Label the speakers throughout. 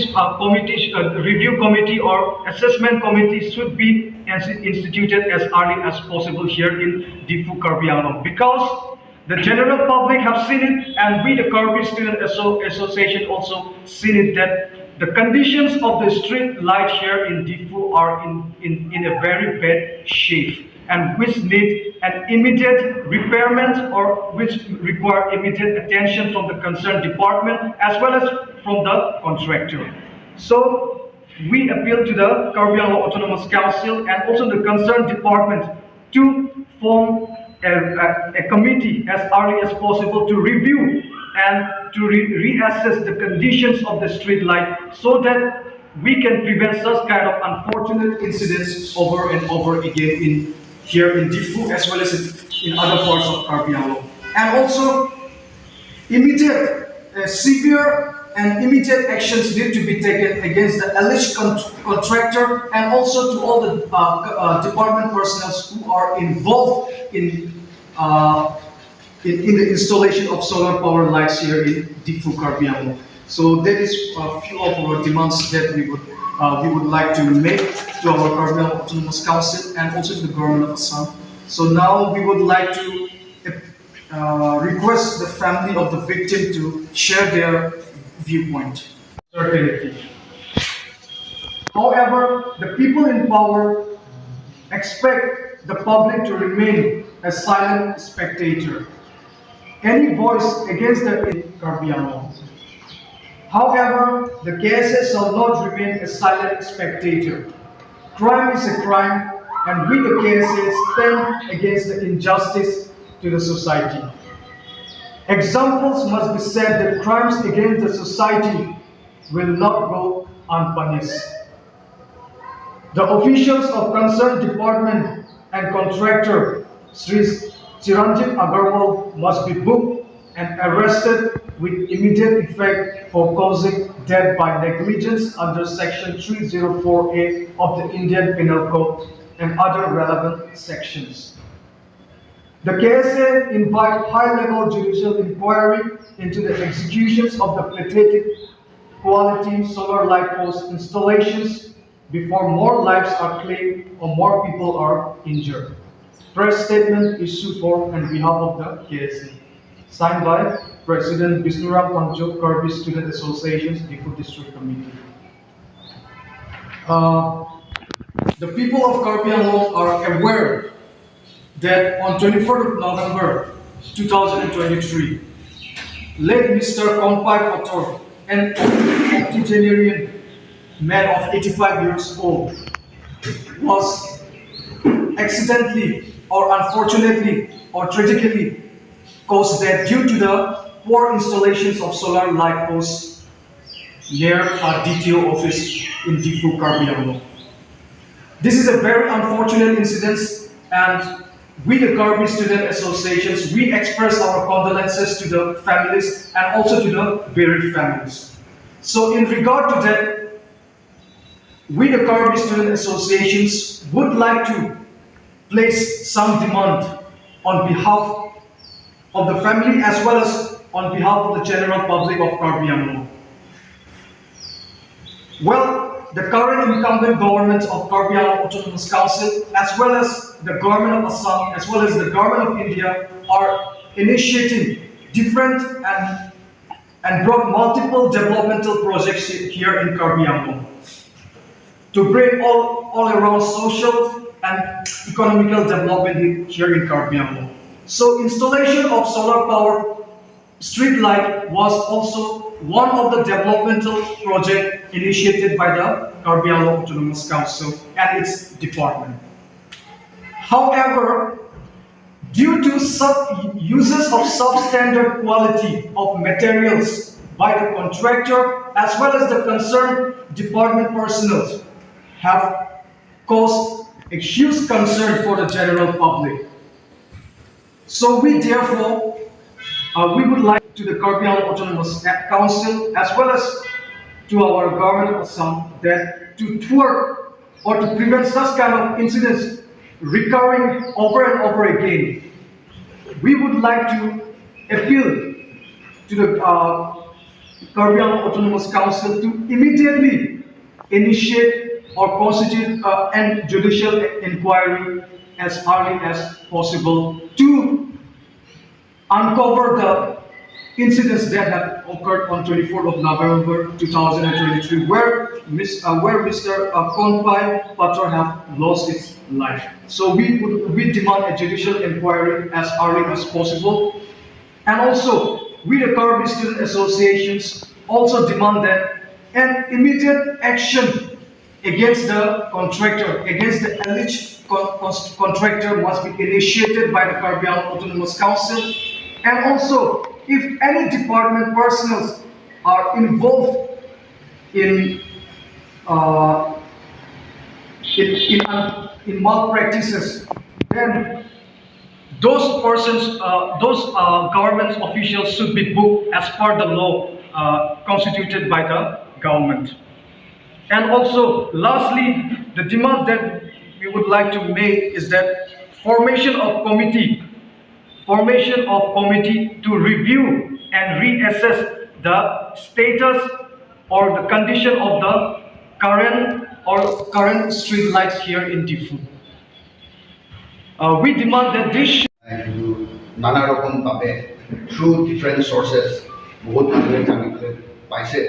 Speaker 1: this review committee or assessment committee should be instituted as early as possible here in Difu, Karbi Anglong, because the general public have seen it, and we, the Karbi Student Association, also seen it, that the conditions of the street light here in Difu are in a very bad shape, and which need an immediate repairment, or which require immediate attention from the concerned department as well as from the contractor. So we appeal to the Karbi Anglong Autonomous Council and also the concerned department to form a committee as early as possible to review and to reassess the conditions of the street light, so that we can prevent such kind of unfortunate incidents over and over again here in Difu as well as in other parts of Karbi Anglong. And also immediate, severe and immediate actions need to be taken against the alleged contractor, and also to all the department personnel who are involved in the installation of solar power lights here in Difu, Karbi Anglong. So that is a few of our demands that we would like to make to our Karbi Anglong Autonomous Council and also to the government of Assam. So now we would like to request the family of the victim to share their viewpoint. Certainty. However, the people in power expect the public to remain a silent spectator. Any voice against the Karbi Anglong. However, the KSA shall not remain a silent spectator. Crime is a crime, and we, the KSA, stand against the injustice to the society. Examples must be set that crimes against the society will not go unpunished. The officials of concerned department and contractor, Sri Chiranjit Agarwal, must be booked and arrested with immediate effect for causing death by negligence under Section 304A of the Indian Penal Code and other relevant sections. The KSA invite high-level judicial inquiry into the executions of the pathetic quality solar light post installations before more lives are claimed or more people are injured. Press statement issued for on behalf of the KSA. Signed by President Bisnuram Pangjo, Karbi Student Association's Difu District Committee. The people of Karbi Anglong are aware that on 24th of November 2023, late Mr. Kompai Pator, an octogenarian man of 85 years old, was accidentally or unfortunately or tragically caused death due to the poor installations of solar light posts near a DTO office in Difu, Karbi Anglong. This is a very unfortunate incident, and we, the Karbi Student Associations, we express our condolences to the families and also to the bereaved families. So in regard to that, we, the Karbi Student Associations, would like to place some demand on behalf of the family as well as on behalf of the general public of Karbi Anglong. Well, the current incumbent government of Karbi Anglong Autonomous Council, as well as the government of Assam, as well as the government of India, are initiating different and brought multiple developmental projects here in Karbi Anglong to bring all around social and economical development here in Karbi Anglong. So installation of solar power street light was also one of the developmental projects initiated by the Karbi Anglong Autonomous Council and its department. However, due to uses of substandard quality of materials by the contractor as well as the concerned department personnel have caused a huge concern for the general public. So we therefore, we would like to the Karbi Anglong Autonomous Council as well as to our government of Assam that to thwart or to prevent such kind of incidents recurring over and over again, we would like to appeal to the Karbi Anglong Autonomous Council to immediately initiate or constitute an judicial inquiry as early as possible to uncover the incidents that have occurred on 24th of November 2023, where Mr. Konpai Patra have lost his life. So we demand a judicial inquiry as early as possible, and also we the Karbi student associations also demand that an immediate action against the contractor, against the alleged contractor must be initiated by the Karbi Anglong Autonomous Council, and also if any department personnel are involved in uh, in malpractices, then those persons, those government officials should be booked as per the law constituted by the government. And also, lastly, the demand that we would like to make is that formation of committee to review and reassess the status or the condition of the current street lights here in Diffu. We demand that this
Speaker 2: নানা রকম ভাবে through different চৰ্চেছ বহুত মানুহে জানিবলৈ পাইছে,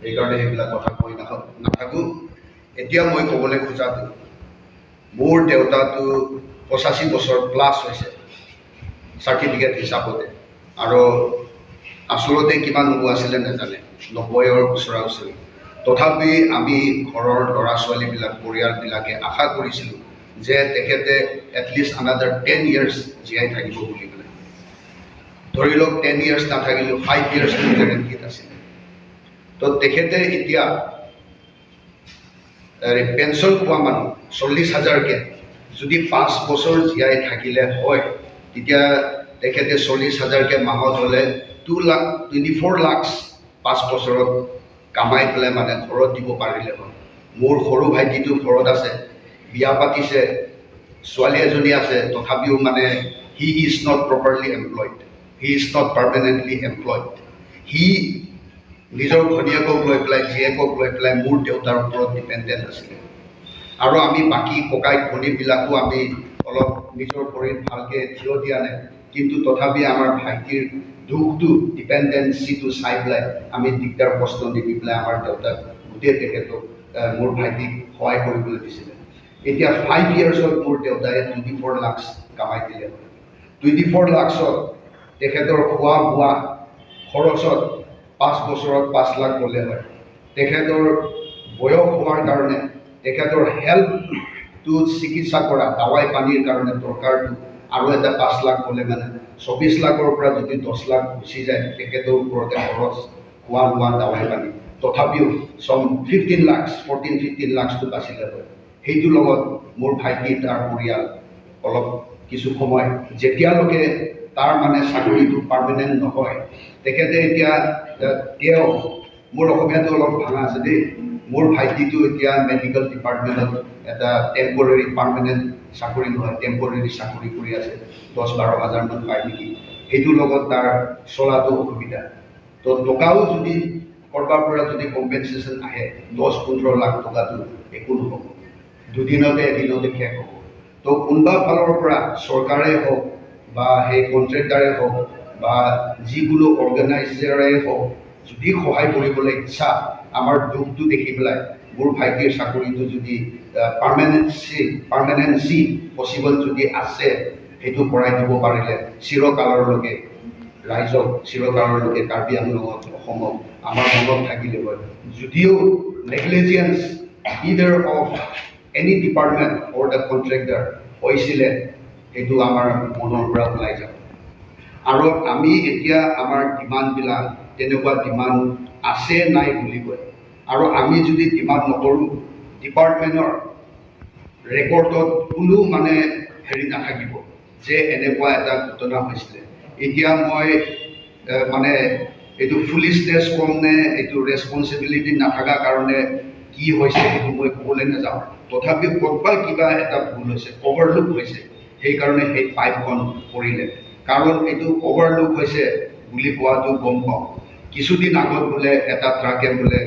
Speaker 2: সেইকাৰণে সেইবিলাক কথা কৈ নাথাকোঁ। এতিয়া মই ক'বলৈ খোজাটো, মোৰ দেউতাটো 85 বছৰ প্লাছ হৈছে চাৰ্টিফিকেট হিচাপতে, আৰু আচলতে কিমান নোহোৱা আছিলে নাজানে, 90ৰ ওচৰা ওচৰি। তথাপি আমি ঘৰৰ ল'ৰা ছোৱালীবিলাক পৰিয়ালবিলাকে আশা কৰিছিলোঁ যে তেখেতে এটলিষ্ট আনাদাৰ 10 years জীয়াই থাকিব বুলি পেলাই। ধৰি লওক 10 years নাথাকিলেও 5 years গেৰেণ্টিত আছিলে। তো তেখেতে এতিয়া পেঞ্চন পোৱা মানুহ 40,000কে যদি 5 বছৰ জীয়াই থাকিলে হয়, তেতিয়া তেখেতে 40,000কে মাহত হ'লে 24 lakhs 5 বছৰত কামাই পেলাই মানে ঘৰত দিব পাৰিলে হয়। মোৰ সৰু ভাইটিটো ঘৰত আছে, বিয়া পাতিছে, ছোৱালী এজনী আছে, তথাপিও মানে he is not properly employed, he is not permanently employed. He নিজৰ ভনীয়েকক লৈ পেলাই, জীয়েকক লৈ পেলাই মোৰ দেউতাৰ ওপৰত ডিপেণ্ডেণ্ট আছিলে। আৰু আমি বাকী ককাই ভনীবিলাকো আমি অলপ নিজৰ ভৰিত ভালকৈ থিয় দিয়া নাই, কিন্তু তথাপি আমাৰ ভাইটিৰ দুখটো, ডিপেণ্ডেঞ্চিটো চাই পেলাই আমি দিগদাৰ কষ্ট নিদি পেলাই আমাৰ দেউতাক গোটেই তেখেতক মোৰ ভাইটিক সহায় কৰিবলৈ দিছিলে। এতিয়া 5 yearsত মোৰ দেউতাই 24 lakhs কামাই দিলে হয়। 24 lakhsত তেখেতৰ খোৱা বোৱা খৰচত 5 বছৰত 5 লাখ গ'লে হয়। তেখেতৰ বয়স হোৱাৰ কাৰণে তেখেতৰ হেল্থটো চিকিৎসা কৰা দাৱাই পানীৰ কাৰণে দৰকাৰটো আৰু এটা 5 লাখ গ'লে মানে 24 লাখৰ পৰা যদি 10 লাখ গুচি যায় তেখেতৰ ওপৰতে খৰচ, খোৱা বোৱা দাৱাই পানী, তথাপিও 15 lakhs 14-15 lakhsটো বাচিলে হয়। সেইটোৰ লগত মোৰ ভাইটি তাৰ পৰিয়াল অলপ কিছু সময় যেতিয়ালৈকে তাৰ মানে চাকৰিটো পাৰ্মানেণ্ট নহয়, তেখেতে এতিয়া তেওঁ মোৰ অসমীয়াটো অলপ ভাঙা আছে দেই, মোৰ ভাইটিটো এতিয়া মেডিকেল ডিপাৰ্টমেণ্টত এটা টেম্পৰেৰী পাৰ্মানেণ্ট চাকৰি নহয়, টেম্পৰেৰী চাকৰি কৰি আছে, 10-12 হাজাৰমান পায় নেকি। সেইটোৰ লগত তাৰ চলাটো অসুবিধা। তো টকাও যদি কৰবাৰ পৰা যদি কম্পেনচেশ্যন আহে 10-15 লাখ টকাটো একো নহ'ব, দুদিনতে এদিনতে শেষ হ'ব। তো কোনোবা ফালৰ পৰা চৰকাৰে হওক বা সেই কণ্ট্ৰেক্টাৰে হওক বা যিকোনো অৰ্গেনাইজাৰে হওক, যদি সহায় কৰিবলৈ ইচ্ছা, আমাৰ দুখটো দেখি পেলাই মোৰ ভাইটিৰ চাকৰিটো যদি পাৰ্মানেঞ্চি পচিবল যদি আছে, সেইটো কৰাই দিব পাৰিলে চিৰকালৰলৈকে ৰাইজক, চিৰকালৰলৈকে কাৰ্বি আংলঙত, অসমত আমাৰ মনত থাকিলে হয়। যদিও negligence either of any department or the contractor হৈছিলে, সেইটো আমাৰ মনৰ পৰা ওলাই যাব। আৰু আমি এতিয়া আমাৰ ডিমাণ্ডবিলাক তেনেকুৱা ডিমাণ্ড আছে নাই বুলি কয়, আৰু আমি যদি ডিমাণ্ড নকৰোঁ, ডিপাৰ্টমেণ্টৰ ৰেকৰ্ডত কোনো মানে হেৰি নাথাকিব যে এনেকুৱা এটা ঘটনা হৈছিলে। এতিয়া মই মানে এইটো ফুলিছনেছ কম নে এইটো ৰেছপনচিবিলিটি নাথাকাৰ কাৰণে কি হৈছে সেইটো মই ক'বলৈ নাযাওঁ, তথাপিও ক'ৰবাত কিবা এটা ভুল হৈছে, অভাৰলুক হৈছে, সেইকাৰণে সেই পাইপখন পৰিলে। কাৰণ এইটো অভাৰলুক হৈছে বুলি কোৱাটো গম পাওঁ, কিছুদিন আগত বোলে এটা ট্ৰাকে বোলে